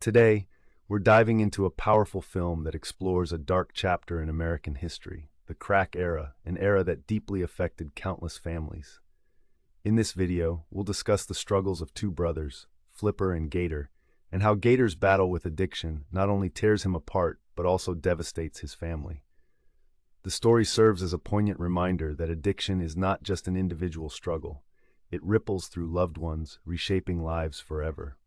Today, we're diving into a powerful film that explores a dark chapter in American history, the crack era, an era that deeply affected countless families. In this video, we'll discuss the struggles of two brothers, Flipper and Gator, and how Gator's battle with addiction not only tears him apart, but also devastates his family. The story serves as a poignant reminder that addiction is not just an individual struggle. It ripples through loved ones, reshaping lives forever.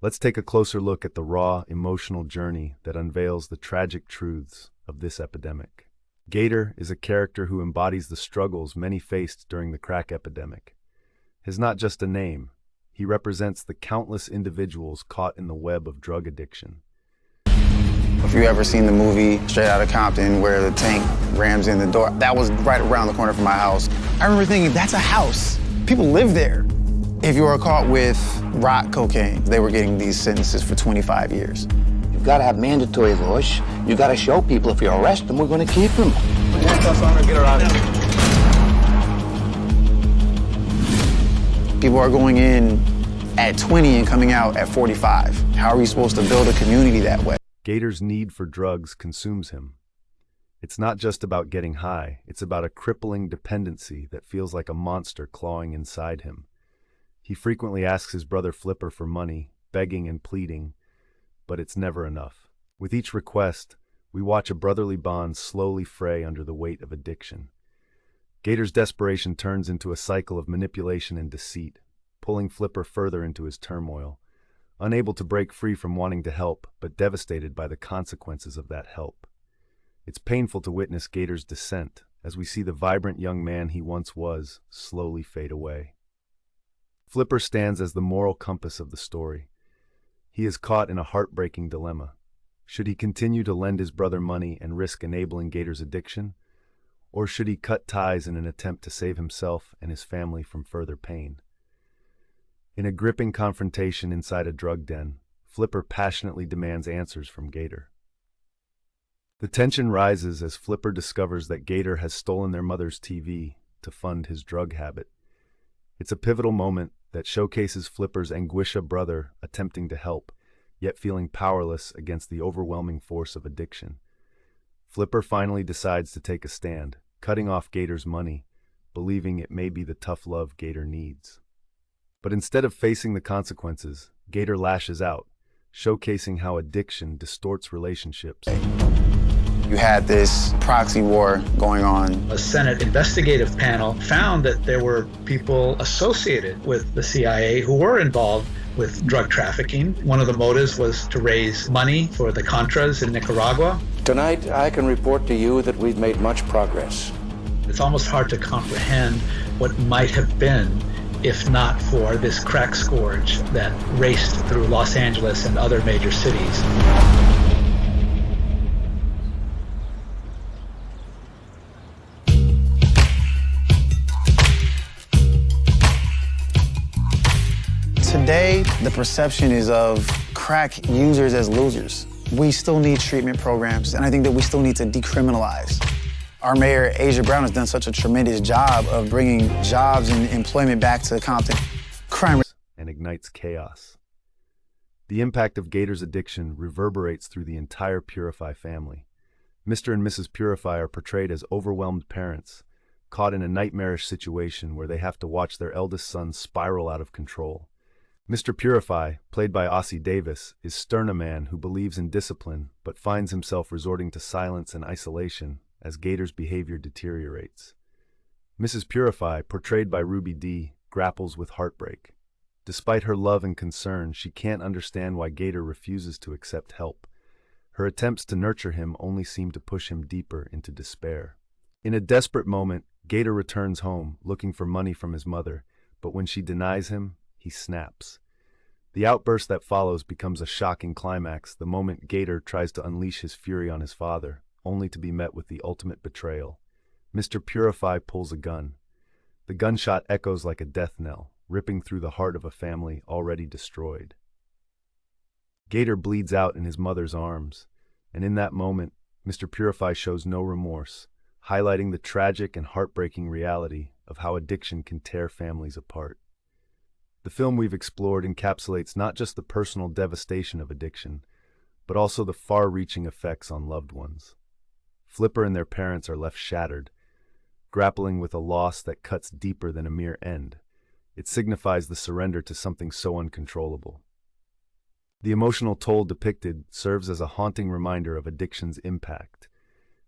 Let's take a closer look at the raw, emotional journey that unveils the tragic truths of this epidemic. Gator is a character who embodies the struggles many faced during the crack epidemic. He's not just a name. He represents the countless individuals caught in the web of drug addiction. If you ever seen the movie Straight Outta Compton where the tank rams in the door, that was right around the corner from my house. I remember thinking, that's a house. People live there. If you were caught with rock cocaine, they were getting these sentences for 25 years. You've got to have mandatory laws. You've got to show people if you arrest them, we're going to keep them. Handcuffs on her, get her out of here. People are going in at 20 and coming out at 45. How are we supposed to build a community that way? Gator's need for drugs consumes him. It's not just about getting high, it's about a crippling dependency that feels like a monster clawing inside him. He frequently asks his brother Flipper for money, begging and pleading, but it's never enough. With each request, we watch a brotherly bond slowly fray under the weight of addiction. Gator's desperation turns into a cycle of manipulation and deceit, pulling Flipper further into his turmoil. Unable to break free from wanting to help, but devastated by the consequences of that help. It's painful to witness Gator's descent as we see the vibrant young man he once was slowly fade away. Flipper stands as the moral compass of the story. He is caught in a heartbreaking dilemma. Should he continue to lend his brother money and risk enabling Gator's addiction? Or should he cut ties in an attempt to save himself and his family from further pain? In a gripping confrontation inside a drug den, Flipper passionately demands answers from Gator. The tension rises as Flipper discovers that Gator has stolen their mother's TV to fund his drug habit. It's a pivotal moment that showcases Flipper's anguisha brother attempting to help, yet feeling powerless against the overwhelming force of addiction. Flipper finally decides to take a stand, cutting off Gator's money, believing it may be the tough love Gator needs. But instead of facing the consequences, Gator lashes out, showcasing how addiction distorts relationships. You had this proxy war going on. A Senate investigative panel found that there were people associated with the CIA who were involved with drug trafficking. One of the motives was to raise money for the Contras in Nicaragua. Tonight, I can report to you that we've made much progress. It's almost hard to comprehend what might have been if not for this crack scourge that raced through Los Angeles and other major cities. Today, the perception is of crack users as losers. We still need treatment programs, and I think that we still need to decriminalize. Our mayor, Asia Brown, has done such a tremendous job of bringing jobs and employment back to Compton. Crime and ignites chaos. The impact of Gator's addiction reverberates through the entire Purify family. Mr. and Mrs. Purify are portrayed as overwhelmed parents, caught in a nightmarish situation where they have to watch their eldest son spiral out of control. Mr. Purify, played by Ossie Davis, is stern a man who believes in discipline but finds himself resorting to silence and isolation as Gator's behavior deteriorates. Mrs. Purify, portrayed by Ruby Dee, grapples with heartbreak. Despite her love and concern, she can't understand why Gator refuses to accept help. Her attempts to nurture him only seem to push him deeper into despair. In a desperate moment, Gator returns home, looking for money from his mother, but when she denies him, he snaps. The outburst that follows becomes a shocking climax the moment Gator tries to unleash his fury on his father, only to be met with the ultimate betrayal. Mr. Purify pulls a gun. The gunshot echoes like a death knell, ripping through the heart of a family already destroyed. Gator bleeds out in his mother's arms, and in that moment, Mr. Purify shows no remorse, highlighting the tragic and heartbreaking reality of how addiction can tear families apart. The film we've explored encapsulates not just the personal devastation of addiction, but also the far-reaching effects on loved ones. Flipper and their parents are left shattered, grappling with a loss that cuts deeper than a mere end. It signifies the surrender to something so uncontrollable. The emotional toll depicted serves as a haunting reminder of addiction's impact,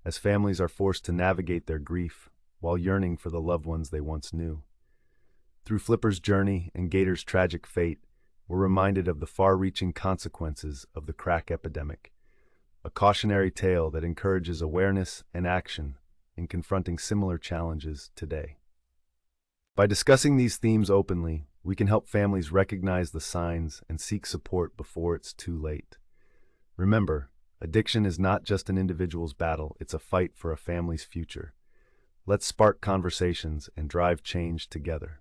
as families are forced to navigate their grief while yearning for the loved ones they once knew. Through Flipper's journey and Gator's tragic fate, we're reminded of the far-reaching consequences of the crack epidemic, a cautionary tale that encourages awareness and action in confronting similar challenges today. By discussing these themes openly, we can help families recognize the signs and seek support before it's too late. Remember, addiction is not just an individual's battle, it's a fight for a family's future. Let's spark conversations and drive change together.